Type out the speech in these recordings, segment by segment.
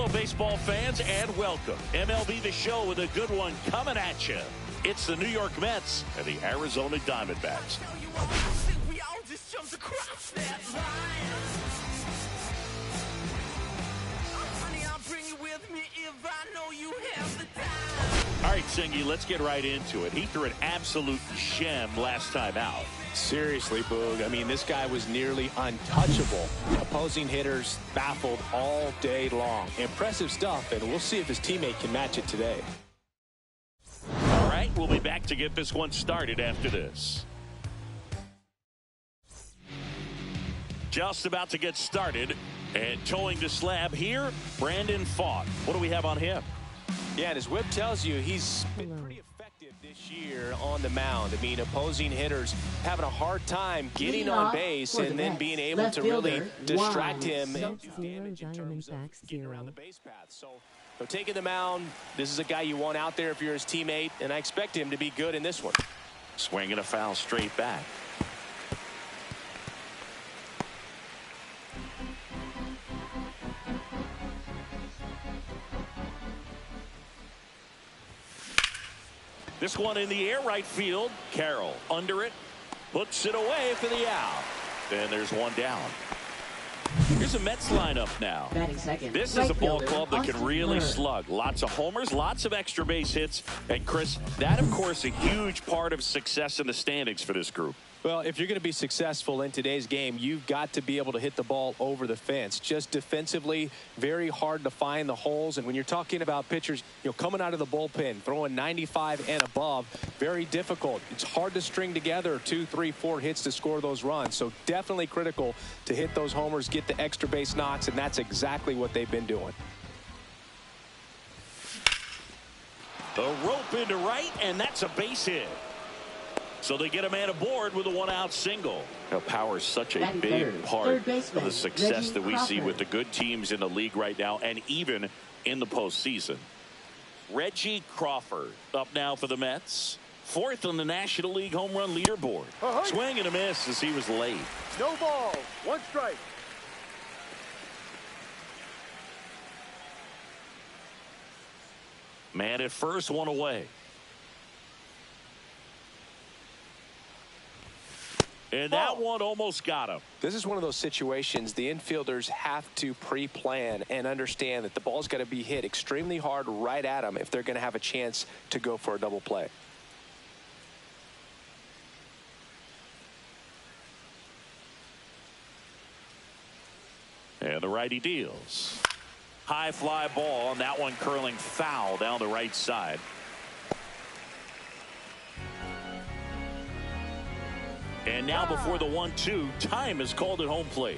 Hello, baseball fans, and welcome. MLB The Show with a good one coming at you. It's the New York Mets and the Arizona Diamondbacks. All right, Singy, let's get right into it. He threw an absolute gem last time out. Seriously, Boog. I mean, this guy was nearly untouchable. Opposing hitters baffled all day long. Impressive stuff, and we'll see if his teammate can match it today. All right, we'll be back to get this one started after this. Just about to get started, and towing the slab here, Brandon Pfaadt. What do we have on him? Yeah, and his whip tells you he's been pretty effective this year on the mound. I mean, opposing hitters having a hard time getting on base and then being able to really distract him and do damage in terms of getting around the base path. So taking the mound, this is a guy you want out there if you're his teammate, and I expect him to be good in this one. Swinging a foul straight back. This one in the air, right field. Carroll under it, puts it away for the out. And there's one down. Here's a Mets lineup now. This is a ball club that can really slug. Lots of homers, lots of extra base hits. And Chris, that of course a huge part of success in the standings for this group. Well, if you're going to be successful in today's game, you've got to be able to hit the ball over the fence. Just defensively, very hard to find the holes. And when you're talking about pitchers, coming out of the bullpen, throwing 95 and above, very difficult. It's hard to string together 2, 3, 4 hits to score those runs. So definitely critical to hit those homers, get the extra base knocks, and that's exactly what they've been doing. The rope into right, and that's a base hit. So they get a man aboard with a one-out single. Now, power is such a big part of the success that we see with the good teams in the league right now, and even in the postseason. Reggie Crawford up now for the Mets. 4th on the National League home run leaderboard. Swing and a miss as he was late. No ball, 1 strike. Man at first, 1 away. And that one almost got him. This is one of those situations the infielders have to pre-plan and understand that the ball's got to be hit extremely hard right at them if they're going to have a chance to go for a double play. And the righty deals. High fly ball, and that one curling foul down the right side. And now before the 1-2, time is called at home plate.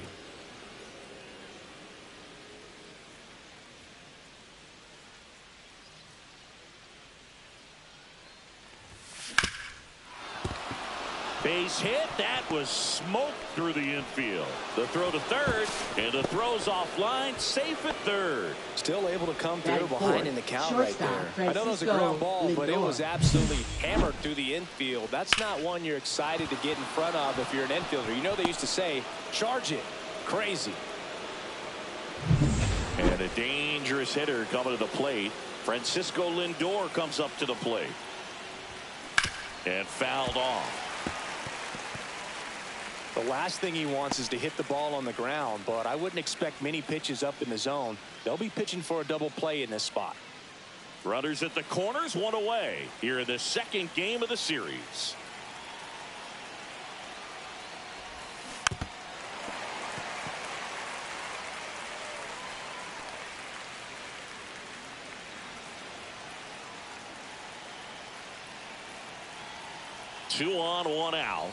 Base hit. That was smoked through the infield. The throw to third, and the throw's offline. Safe at third. Still able to come through behind in the count right there. I know it was a ground ball, but it was absolutely hammered through the infield. That's not one you're excited to get in front of if you're an infielder. You know they used to say, charge it. Crazy. And a dangerous hitter coming to the plate. Francisco Lindor comes up to the plate. And fouled off. The last thing he wants is to hit the ball on the ground, but I wouldn't expect many pitches up in the zone. They'll be pitching for a double play in this spot. Runners at the corners, 1 away here in the 2nd game of the series. Two on, 1 out.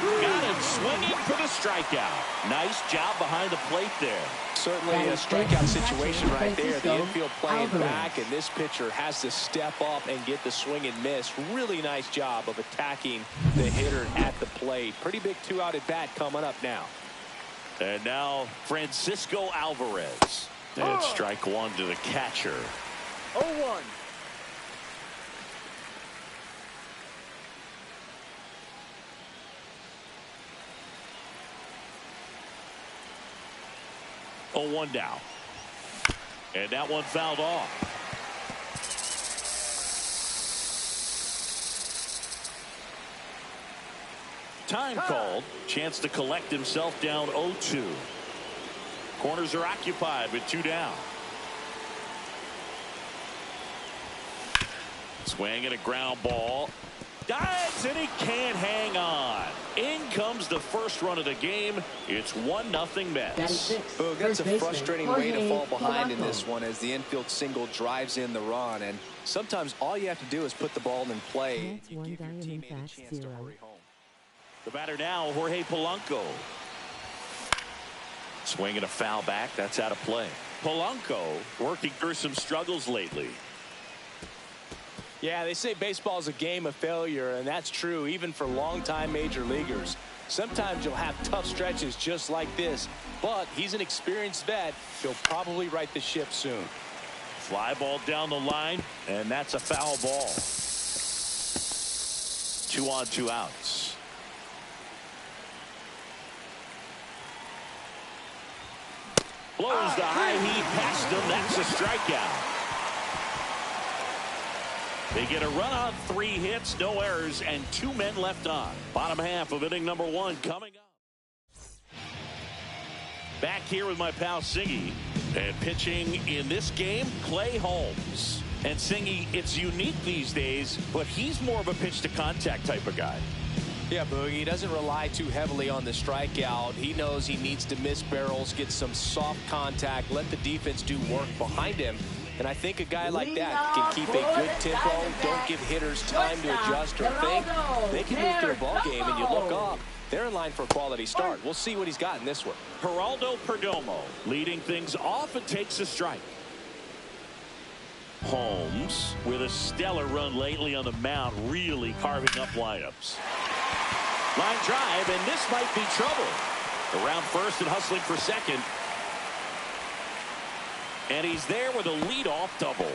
Got him swinging for the strikeout. Nice job behind the plate there. Certainly a strikeout situation right there. The infield playing back, and this pitcher has to step up and get the swing and miss. Really nice job of attacking the hitter at the plate. Pretty big 2-out at bat coming up now. And now Francisco Alvarez. And strike 1 to the catcher. 0-1. 0-1 down. And that one fouled off. Time called. Chance to collect himself down 0-2. Corners are occupied with 2 down. Swing and a ground ball. Dives and he can't hang on. In comes the first run of the game. It's 1-0 Mets. Boog, that's a frustrating way to fall behind in this one as the infield single drives in the run. And sometimes all you have to do is put the ball in play. You give your teammate a chance to hurry home. The batter now, Jorge Polanco. Swing and a foul back. That's out of play. Polanco working through some struggles lately. Yeah, they say baseball is a game of failure, and that's true even for longtime major leaguers. Sometimes you'll have tough stretches just like this, but he's an experienced vet. He'll probably right the ship soon. Fly ball down the line, and that's a foul ball. 2 on, 2 outs. Blows the high heat past him. That's a strikeout. They get a run on 3 hits, no errors, and 2 men left on. Bottom half of inning number 1 coming up. Back here with my pal Singy. And pitching in this game, Clay Holmes. And Singy, it's unique these days, but he's more of a pitch to contact type of guy. Yeah, Boogie, he doesn't rely too heavily on the strikeout. He knows he needs to miss barrels, get some soft contact, let the defense do work behind him. And I think a guy like that can keep a good tempo, don't give hitters time to adjust or think. They can move through a ball game, and you look up, they're in line for a quality start. We'll see what he's got in this one. Geraldo Perdomo leading things off and takes a strike. Holmes with a stellar run lately on the mound, really carving up lineups. Line drive, and this might be trouble. Around first and hustling for second. And he's there with a leadoff double.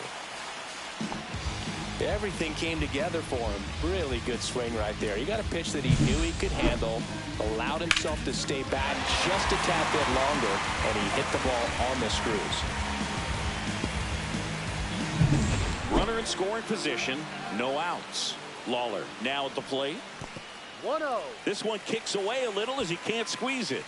Everything came together for him. Really good swing right there. He got a pitch that he knew he could handle, allowed himself to stay back just a tad bit longer, and he hit the ball on the screws. Runner in scoring position, no outs. Lawler now at the plate. 1-0. This one kicks away a little as he can't squeeze it.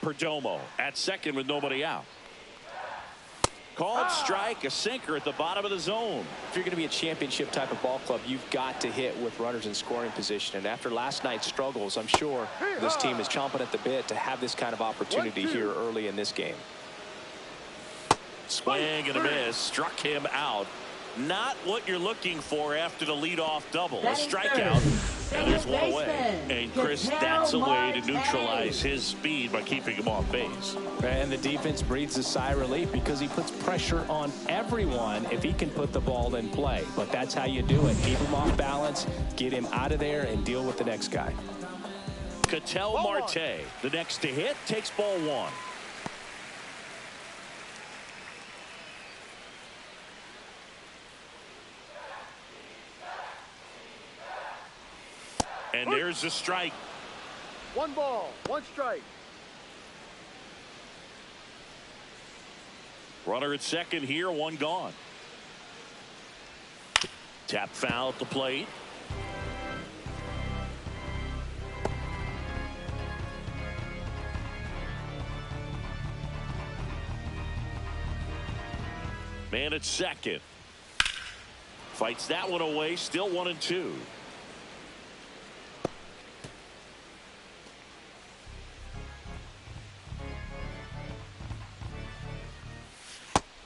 Perdomo at second with nobody out. Called strike, a sinker at the bottom of the zone. If you're going to be a championship type of ball club, you've got to hit with runners in scoring position. And after last night's struggles, I'm sure this team is chomping at the bit to have this kind of opportunity here early in this game. Swing and a miss, struck him out. Not what you're looking for after the leadoff double. A strikeout, and there's one away. And Chris, that's a way to neutralize his speed by keeping him off base. And the defense breathes a sigh of relief because he puts pressure on everyone if he can put the ball in play. But that's how you do it. Keep him off balance, get him out of there, and deal with the next guy. Ketel Marte, the next to hit, takes ball 1. And there's a strike. 1 ball, 1 strike. Runner at second here, 1 gone. Tap foul at the plate. Man at second. Fights that one away, still 1-2.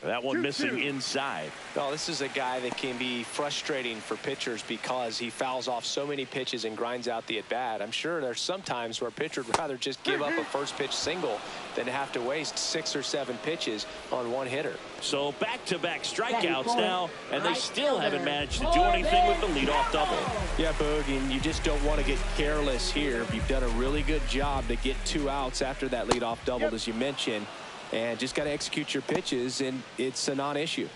That one missing inside. Oh, this is a guy that can be frustrating for pitchers because he fouls off so many pitches and grinds out the at-bat. I'm sure there's some times where a pitcher would rather just give up a first pitch single than have to waste 6 or 7 pitches on one hitter. So back-to-back strikeouts now, and they still haven't managed to do anything with the leadoff double. Yeah, Boog, and you just don't want to get careless here. You've done a really good job to get 2 outs after that leadoff double, as you mentioned. And just got to execute your pitches, and it's a non-issue.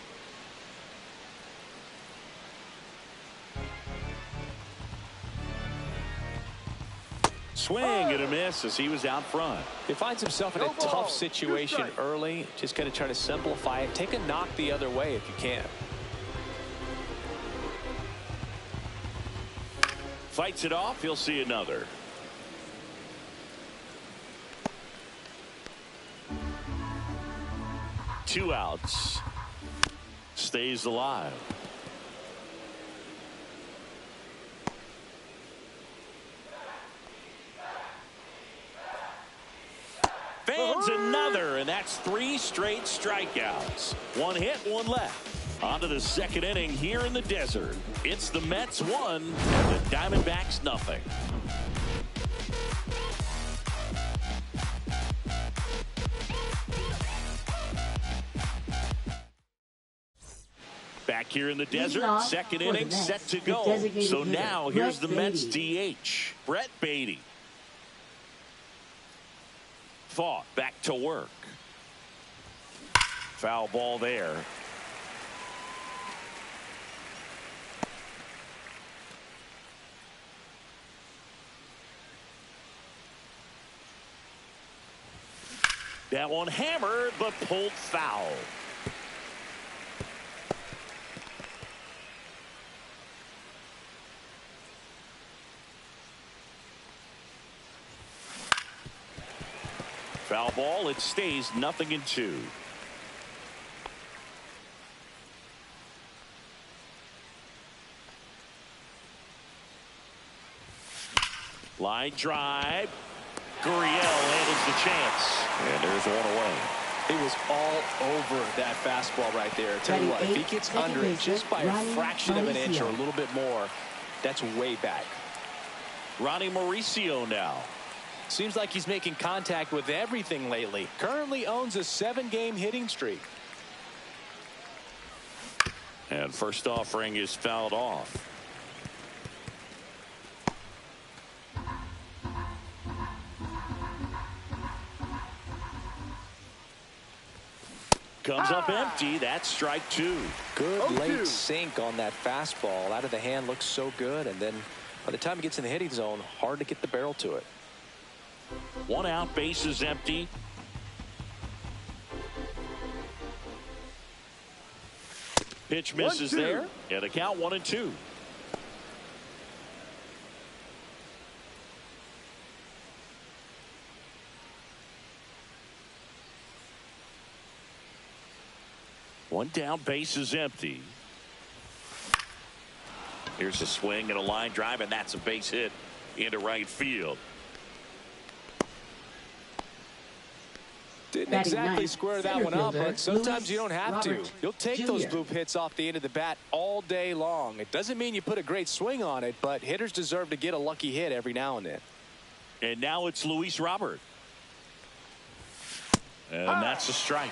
Swing and a miss as he was out front. He finds himself in a tough situation early. Just going to try to simplify it. Take a knock the other way if you can. Fights it off. He'll see another. Two outs. Stays alive. Fans another, and that's 3 straight strikeouts. 1 hit, 1 left. On to the second inning here in the desert. It's the Mets 1 and the Diamondbacks nothing. Back here in the desert, second inning set to go. So now here's the Mets DH, Brett Beatty. Thought back to work. Foul ball there. That one hammered but pulled foul. Foul ball. It stays 0-2. Line drive. Gurriel handles the chance. And there's one away. He was all over that fastball right there. Tell you what, if he gets under it just by a fraction of an inch or a little bit more, that's way back. Ronnie Mauricio now. Seems like he's making contact with everything lately. Currently owns a 7-game hitting streak. And first offering is fouled off. Comes up empty. That's strike 2. Good late sink on that fastball. Out of the hand looks so good. And then by the time it gets in the hitting zone, hard to get the barrel to it. 1 out, base is empty. Pitch misses there. And the count 1-2. One down, base is empty. Here's a swing and a line drive, and that's a base hit into right field. Didn't exactly square that one up, but sometimes you don't have to. You'll take those bloop hits off the end of the bat all day long. It doesn't mean you put a great swing on it, but hitters deserve to get a lucky hit every now and then. And now it's Luis Robert. And that's a strike.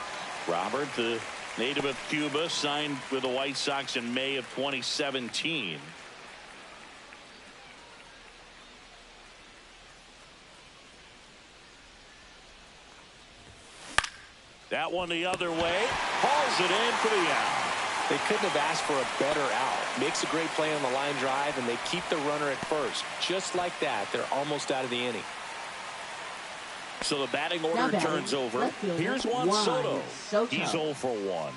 Robert, the native of Cuba, signed with the White Sox in May of 2017. That one the other way. Hauls it in for the out. They couldn't have asked for a better out. Makes a great play on the line drive, and they keep the runner at first. Just like that, they're almost out of the inning. So the batting order turns over. Here's Juan Soto. He's 0 for 1.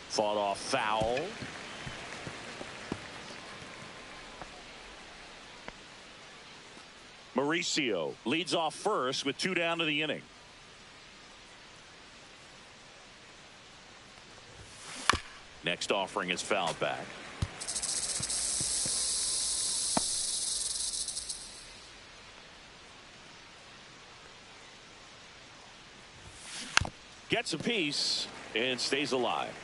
Fought off foul. Mauricio leads off first with 2 down to the inning. Next offering is fouled back. Gets a piece and stays alive.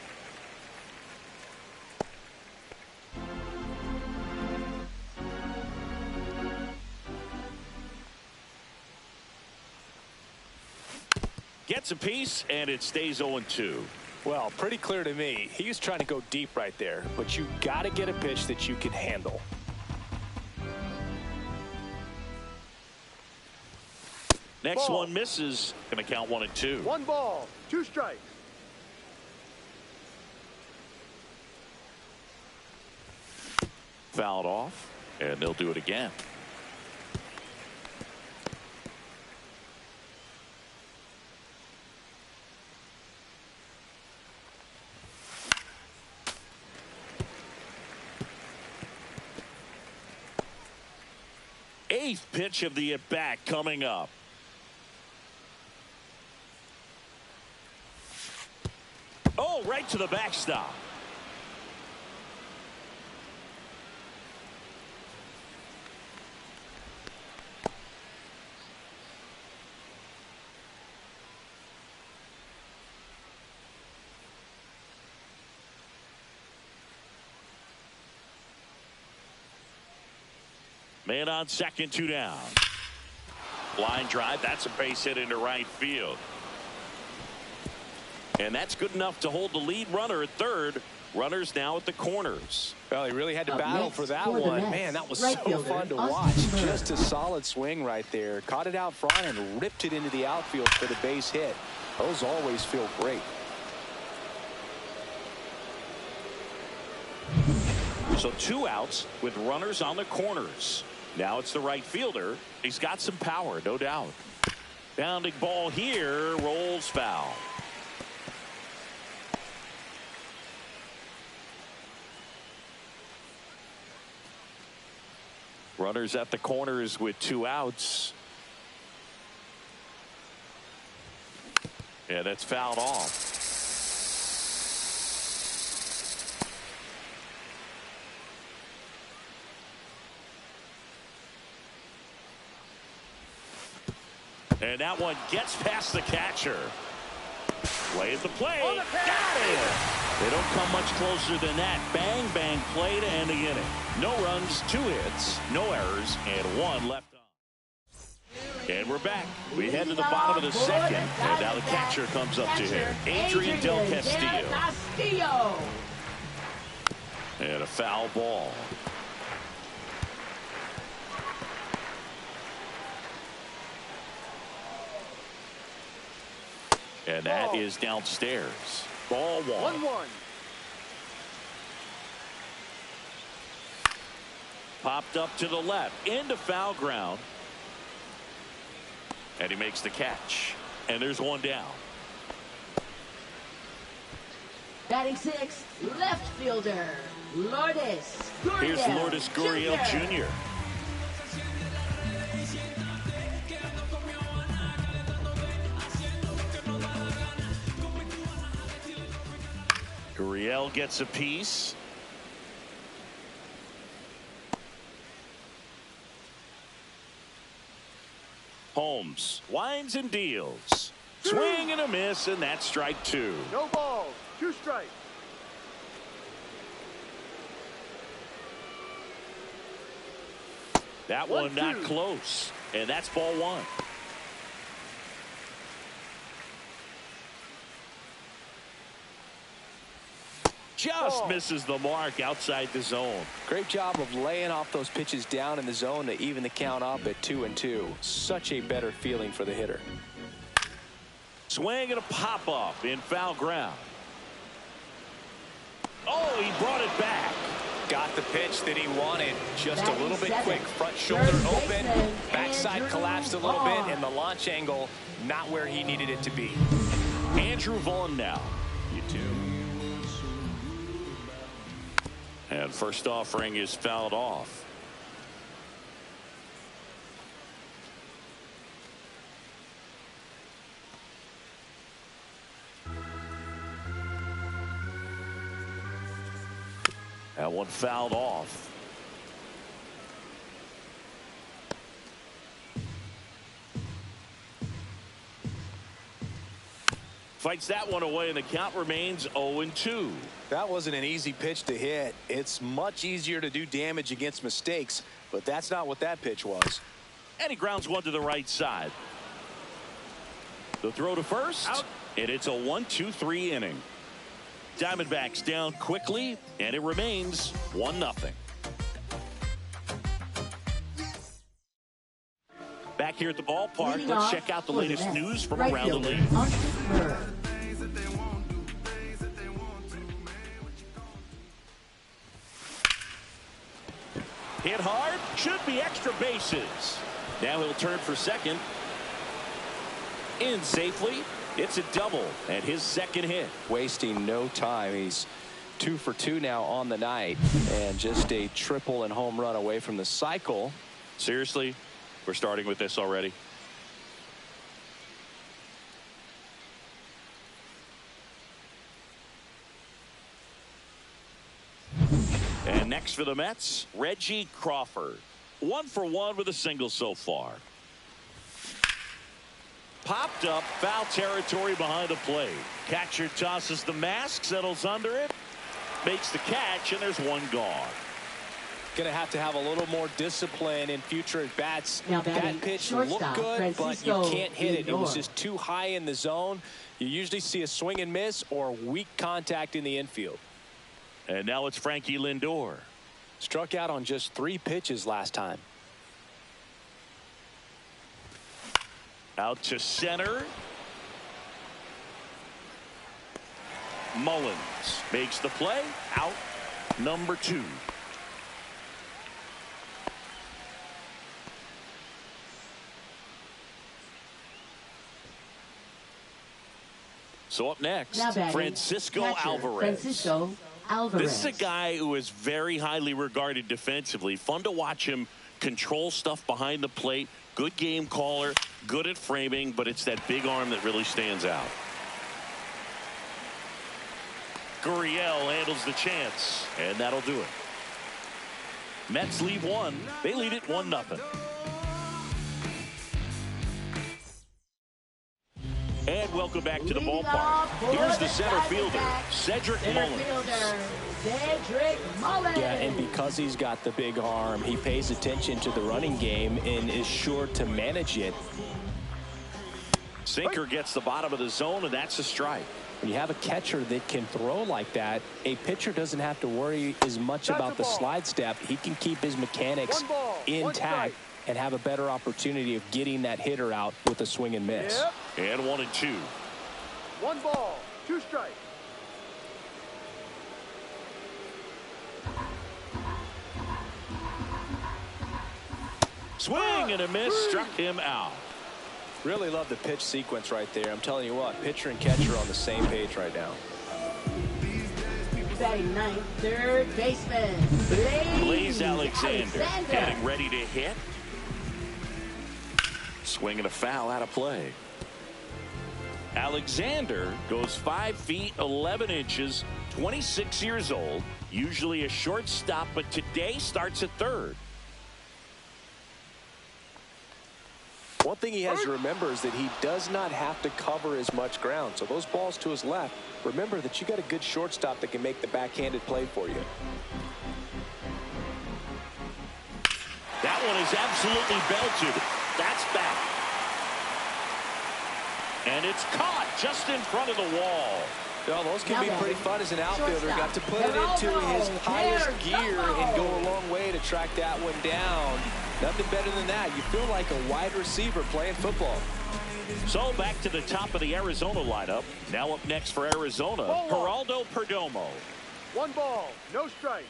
Gets a piece and it stays 0-2. Well, pretty clear to me. He was trying to go deep right there, but you got to get a pitch that you can handle. Next one misses. Going to count 1-2. 1 ball, 2 strikes. Fouled off, and they'll do it again. Eighth pitch of the at-bat coming up. Oh, right to the backstop. Man on second, 2 down. Line drive, that's a base hit into right field. And that's good enough to hold the lead runner at third. Runners now at the corners. Well, he really had to battle for that one. Man, that was so fun to watch. Just a solid swing right there. Caught it out front and ripped it into the outfield for the base hit. Those always feel great. So 2 outs with runners on the corners. Now it's the right fielder. He's got some power, no doubt. Bounding ball here, rolls foul. Runners at the corners with 2 outs. Yeah, that's fouled off. And that one gets past the catcher. Play at the plate. Got it. They don't come much closer than that. Bang, bang play to end the inning. No runs, 2 hits, no errors, and 1 left on. And we're back. We head to the bottom of the second, and now the catcher comes up to him. Adrian Del Castillo. And a foul ball. And that is downstairs. Ball 1. 1-1. Popped up to the left into foul ground. And he makes the catch. And there's 1 down. Batting 6th, left fielder, Lourdes Gurriel. Here's Lourdes Gurriel Jr. Gurriel gets a piece. Holmes winds and deals. Swing and a miss, and that's strike 2. No balls. 2 strikes. That one not close, and that's ball 1. Just misses the mark outside the zone. Great job of laying off those pitches down in the zone to even the count up at 2-2. Such a better feeling for the hitter. Swing and a pop up in foul ground. Oh, he brought it back. Got the pitch that he wanted. Just a little bit quick. Front shoulder open. Backside collapsed a little bit, and the launch angle not where he needed it to be. Andrew Vaughn now. You too. And first offering is fouled off. That one fouled off. Fights that one away, and the count remains 0-2. That wasn't an easy pitch to hit. It's much easier to do damage against mistakes, but that's not what that pitch was. And he grounds one to the right side. The throw to first, and it's a 1-2-3 inning. Diamondbacks down quickly, and it remains 1-0. Back here at the ballpark, let's check out the latest news from around the league. Hit hard. Should be extra bases. Now he'll turn for second. In safely. It's a double and his second hit. Wasting no time. He's 2 for 2 now on the night, and just a triple and home run away from the cycle. Seriously, we're starting with this already. And next for the Mets, Reggie Crawford. 1 for 1 with a single so far. Popped up, foul territory behind the plate. Catcher tosses the mask, settles under it, makes the catch, and there's one gone. Going to have a little more discipline in future at bats. That pitch looked good, but you can't hit it. It was just too high in the zone. You usually see a swing and miss or weak contact in the infield. And now it's Frankie Lindor. Struck out on just 3 pitches last time. Out to center. Mullins makes the play. Out number 2. So up next, Francisco Alvarez. This is a guy who is very highly regarded defensively. Fun to watch him control stuff behind the plate. Good game caller, good at framing, but it's that big arm that really stands out. Gurriel handles the chance, and that'll do it. Mets lead 1. They lead it 1-0. And welcome back to the ballpark. Here's the center fielder, Cedric Mullins. Yeah, and because he's got the big arm, he pays attention to the running game and is sure to manage it. Sinker gets the bottom of the zone, and that's a strike. When you have a catcher that can throw like that, a pitcher doesn't have to worry as much about the slide step. He can keep his mechanics intact and have a better opportunity of getting that hitter out with a swing and miss. And 1-2. 1 ball, 2 strikes. Swing and a miss, struck him out. Really love the pitch sequence right there. I'm telling you what, pitcher and catcher on the same page right now. Batting ninth, third baseman, Blaze Alexander getting ready to hit. Swing and a foul out of play. Alexander goes 5 feet 11 inches, 26 years old, usually a shortstop, but today starts at third. One thing he has to remember is that he does not have to cover as much ground. So those balls to his left, remember that you got a good shortstop that can make the backhanded play for you. That one is absolutely belted. That's back. And it's caught just in front of the wall. Well, those can be pretty fun as an outfielder. Got to put it into his highest gear and go a long way to track that one down. Nothing better than that. You feel like a wide receiver playing football. So back to the top of the Arizona lineup. Now up next for Arizona, Geraldo Perdomo. 1 ball, no strike.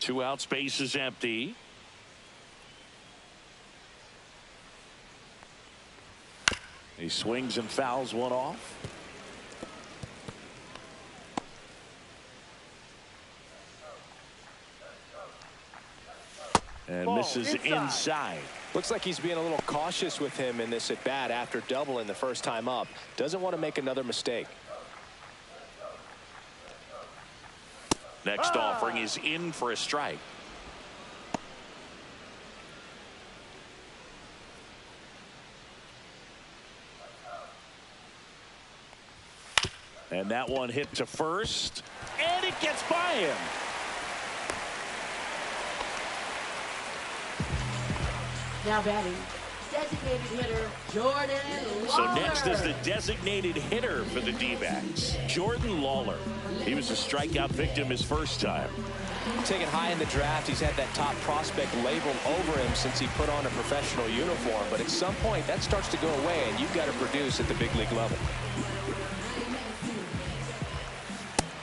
2 out, space is empty. He swings and fouls one off. And misses inside. Looks like he's being a little cautious with him in this at bat after doubling the first time up. Doesn't want to make another mistake. Next offering is in for a strike. And that one hit to first, and it gets by him. Now batting, designated hitter, Jordan Lawler. So next is the designated hitter for the D-backs, Jordan Lawler. He was a strikeout victim his first time. Taken high in the draft, he's had that top prospect labeled over him since he put on a professional uniform. But at some point, that starts to go away, and you've got to produce at the big league level.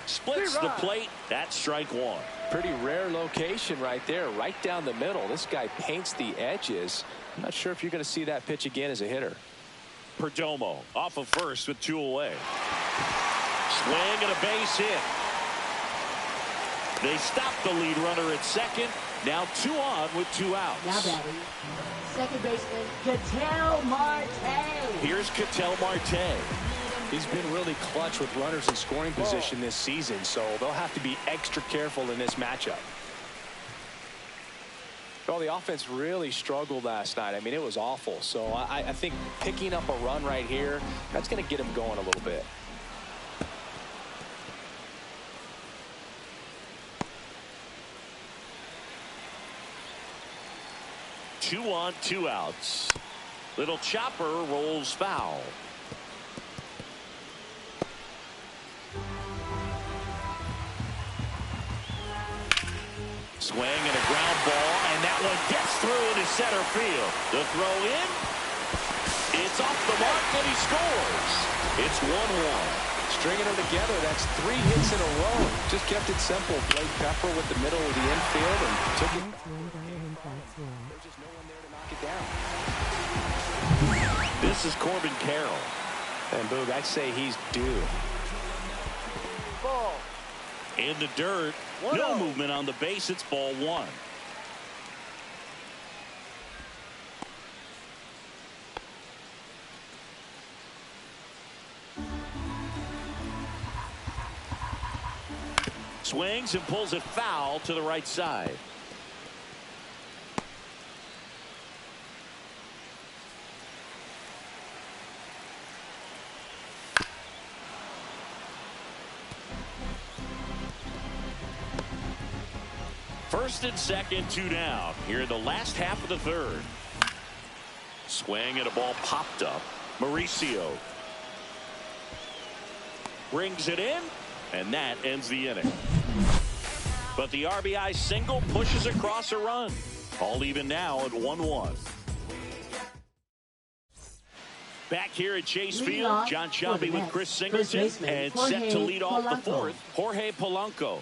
Splits hits the plate. That's strike one. Pretty rare location right there, right down the middle. This guy paints the edges. I'm not sure if you're going to see that pitch again as a hitter. Perdomo off of first with 2 away. Swing and a base hit. They stop the lead runner at second. Now 2 on with 2 outs. Now batting, second baseman Ketel Marte. Here's Ketel Marte. He's been really clutch with runners in scoring position this season, so they'll have to be extra careful in this matchup. Well, the offense really struggled last night. I mean, it was awful. So I think picking up a run right here, that's going to get him going a little bit. Two on, 2 outs. Little chopper rolls foul. Swing and a ground ball, and that one gets through into center field. The throw in. It's off the mark, and he scores. It's 1-1. Stringing them together, that's 3 hits in a row. Just kept it simple. Played Pepper with the middle of the infield and took it. There's just no one there to knock it down. This is Corbin Carroll. And Boog, I'd say he's due. Ball. In the dirt. No movement on the base. It's ball 1. Swings and pulls it foul to the right side. First and second, 2 down. Here in the last half of the third. Swing and a ball popped up. Mauricio brings it in, and that ends the inning. But the RBI single pushes across a run. All even now at 1-1. Back here at Chase Field, John Shelby with Chris Singleton, and set to lead off the fourth, Jorge Polanco.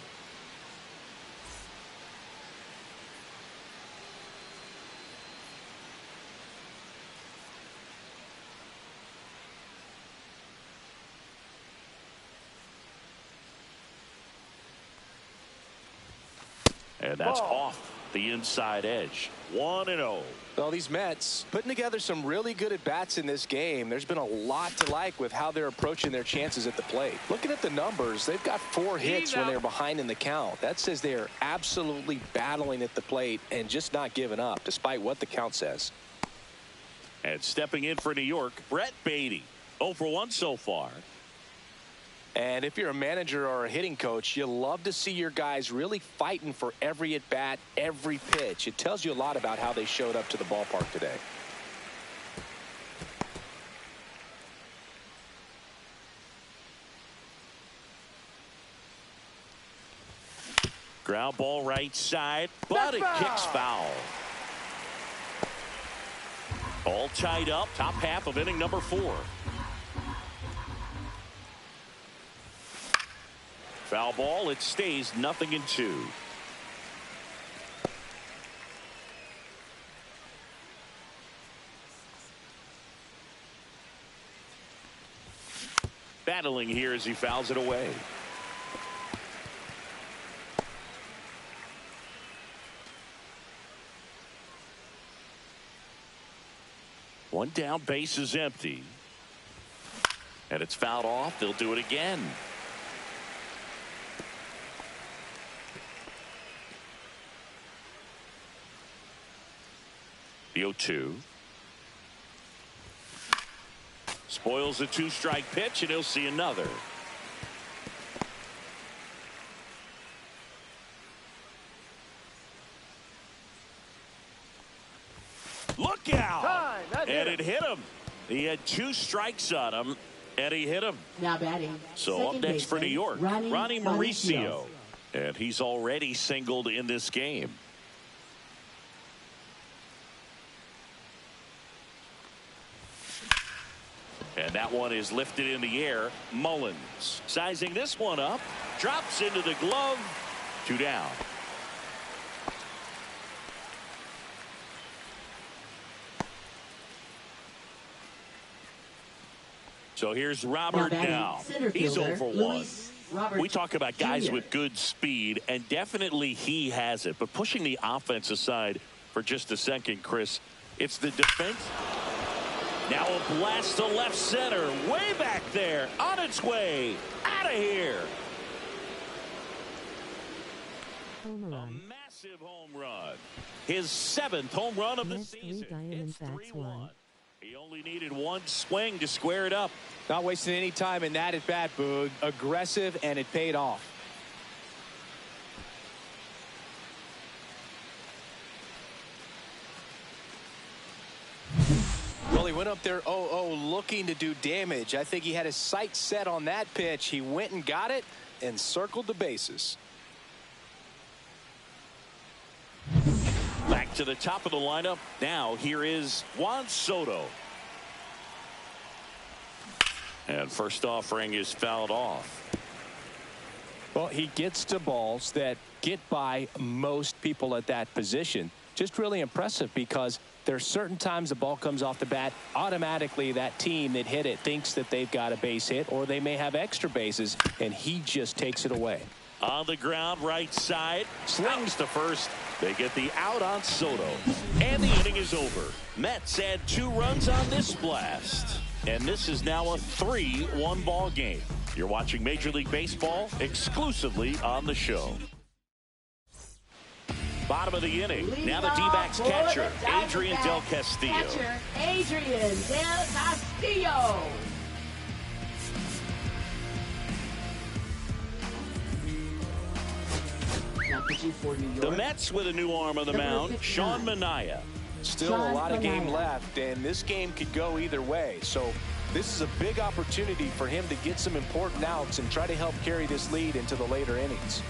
And that's off the inside edge. 1-0. Well, these Mets putting together some really good at-bats in this game. There's been a lot to like with how they're approaching their chances at the plate. Looking at the numbers, they've got 4 hits when they're behind in the count. That says they are absolutely battling at the plate and just not giving up, despite what the count says. And stepping in for New York, Brett Beatty. 0 for 1 so far. And if you're a manager or a hitting coach, you love to see your guys really fighting for every at-bat, every pitch. It tells you a lot about how they showed up to the ballpark today. Ground ball right side, but it kicks foul. All tied up, top half of inning number 4. Foul ball, it stays 0-2. Battling here as he fouls it away. One down, base is empty. And it's fouled off. They'll do it again. The 0-2. Spoils a 2-strike pitch, and he'll see another. Look out! And it hit him. He had 2 strikes on him, and he hit him. Now batting. So up next for New York, Ronnie Mauricio. And he's already singled in this game. And that one is lifted in the air. Mullins sizing this one up. Drops into the glove. 2 down. So here's Robert now. He's 0 for 1. We talk about guys with good speed, and definitely he has it. But pushing the offense aside for just a second, Chris, it's the defense. Now a blast to left center. Way back there. On its way. Out of here. A massive home run. His 7th home run of the season. It's 3-1. He only needed one swing to square it up. Not wasting any time in that at bat, Boog. Aggressive, and it paid off. Well, he went up there 0-0 looking to do damage. I think he had his sights set on that pitch. He went and got it and circled the bases. Back to the top of the lineup. Now here is Juan Soto. And first offering is fouled off. Well, he gets to balls that get by most people at that position. Just really impressive because there are certain times the ball comes off the bat, automatically that team that hit it thinks that they've got a base hit or they may have extra bases, and he just takes it away. On the ground, right side, slings to first. They get the out on Soto. And the inning is over. Mets add 2 runs on this blast. And this is now a 3-1 ball game. You're watching Major League Baseball exclusively on the show. Bottom of the inning. Now the D-backs catcher, Adrian Del Castillo. Catcher, Adrian Del Castillo. The Mets with a new arm on the mound, Sean Manaea. Still a lot of game left, and this game could go either way. So this is a big opportunity for him to get some important outs and try to help carry this lead into the later innings.